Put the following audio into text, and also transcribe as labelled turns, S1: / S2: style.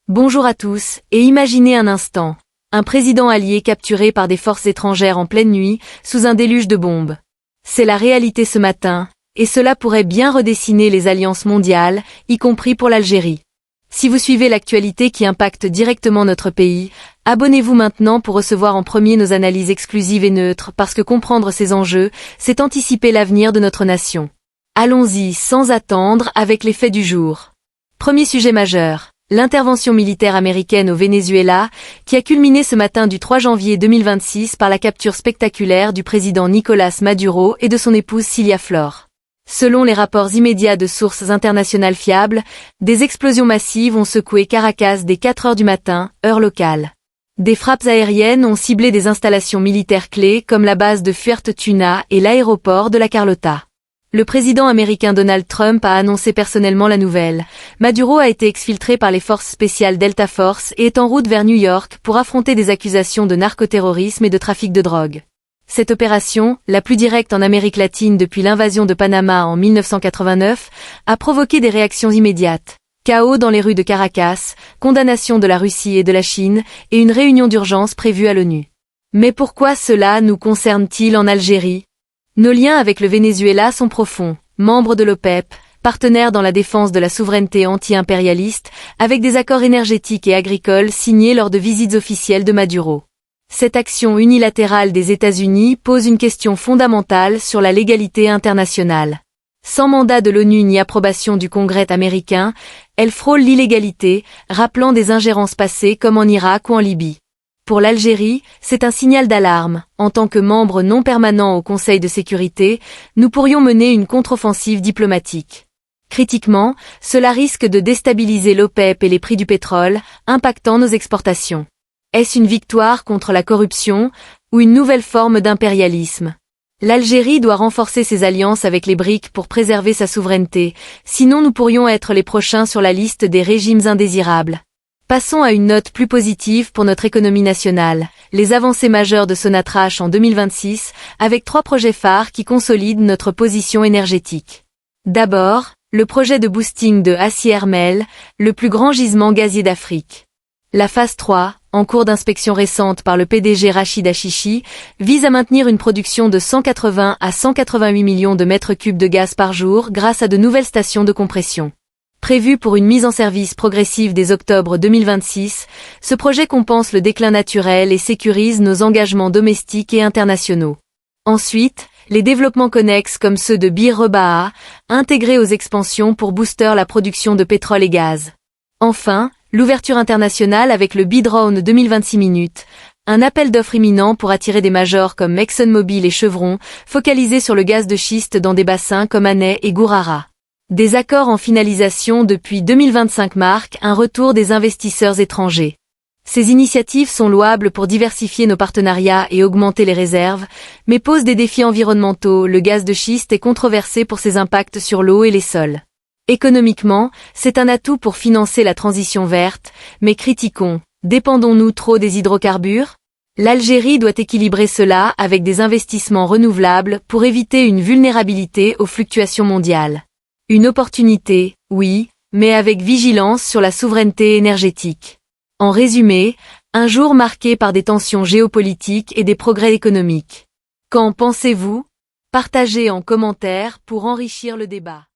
S1: Bonjour à tous, et imaginez un instant. Un président allié capturé par des forces étrangères en pleine nuit, sous un déluge de bombes. C'est la réalité ce matin, et cela pourrait bien redessiner les alliances mondiales, y compris pour l'Algérie. Si vous suivez l'actualité qui impacte directement notre pays, abonnez-vous maintenant pour recevoir en premier nos analyses exclusives et neutres parce que comprendre ces enjeux, c'est anticiper l'avenir de notre nation. Allons-y sans attendre avec les faits du jour. Premier sujet majeur. L'intervention militaire américaine au Venezuela, qui a culminé ce matin du 3 janvier 2026 par la capture spectaculaire du président Nicolás Maduro et de son épouse Cilia Flor. Selon les rapports immédiats de sources internationales fiables, des explosions massives ont secoué Caracas dès 4 heures du matin, heure locale. Des frappes aériennes ont ciblé des installations militaires clés comme la base de Fuerteventura et l'aéroport de la Carlota. Le président américain Donald Trump a annoncé personnellement la nouvelle. Maduro a été exfiltré par les forces spéciales Delta Force et est en route vers New York pour affronter des accusations de narcoterrorisme et de trafic de drogue. Cette opération, la plus directe en Amérique latine depuis l'invasion de Panama en 1989, a provoqué des réactions immédiates. Chaos dans les rues de Caracas, condamnation de la Russie et de la Chine, et une réunion d'urgence prévue à l'ONU. Mais pourquoi cela nous concerne-t-il en Algérie ? Nos liens avec le Venezuela sont profonds, membre de l'OPEP, partenaire dans la défense de la souveraineté anti-impérialiste, avec des accords énergétiques et agricoles signés lors de visites officielles de Maduro. Cette action unilatérale des États-Unis pose une question fondamentale sur la légalité internationale. Sans mandat de l'ONU ni approbation du Congrès américain, elle frôle l'illégalité, rappelant des ingérences passées comme en Irak ou en Libye. Pour l'Algérie, c'est un signal d'alarme. En tant que membre non permanent au Conseil de sécurité, nous pourrions mener une contre-offensive diplomatique. Critiquement, cela risque de déstabiliser l'OPEP et les prix du pétrole, impactant nos exportations. Est-ce une victoire contre la corruption ou une nouvelle forme d'impérialisme ? L'Algérie doit renforcer ses alliances avec les BRICS pour préserver sa souveraineté, sinon nous pourrions être les prochains sur la liste des régimes indésirables. Passons à une note plus positive pour notre économie nationale, les avancées majeures de Sonatrach en 2026, avec 3 projets phares qui consolident notre position énergétique. D'abord, le projet de boosting de Hassi R'Mel, le plus grand gisement gazier d'Afrique. La phase 3, en cours d'inspection récente par le PDG Rachid Achichi, vise à maintenir une production de 180 à 188 millions de mètres cubes de gaz par jour grâce à de nouvelles stations de compression. Prévu pour une mise en service progressive dès octobre 2026, ce projet compense le déclin naturel et sécurise nos engagements domestiques et internationaux. Ensuite, les développements connexes comme ceux de Bir Rebaha, intégrés aux expansions pour booster la production de pétrole et gaz. Enfin, l'ouverture internationale avec le Bid Round 2026 minutes, un appel d'offres imminent pour attirer des majors comme ExxonMobil et Chevron, focalisés sur le gaz de schiste dans des bassins comme Anay et Gourara. Des accords en finalisation depuis 2025 marquent un retour des investisseurs étrangers. Ces initiatives sont louables pour diversifier nos partenariats et augmenter les réserves, mais posent des défis environnementaux. Le gaz de schiste est controversé pour ses impacts sur l'eau et les sols. Économiquement, c'est un atout pour financer la transition verte, mais critiquons, dépendons-nous trop des hydrocarbures ? L'Algérie doit équilibrer cela avec des investissements renouvelables pour éviter une vulnérabilité aux fluctuations mondiales. Une opportunité, oui, mais avec vigilance sur la souveraineté énergétique. En résumé, un jour marqué par des tensions géopolitiques et des progrès économiques. Qu'en pensez-vous ? Partagez en commentaire pour enrichir le débat.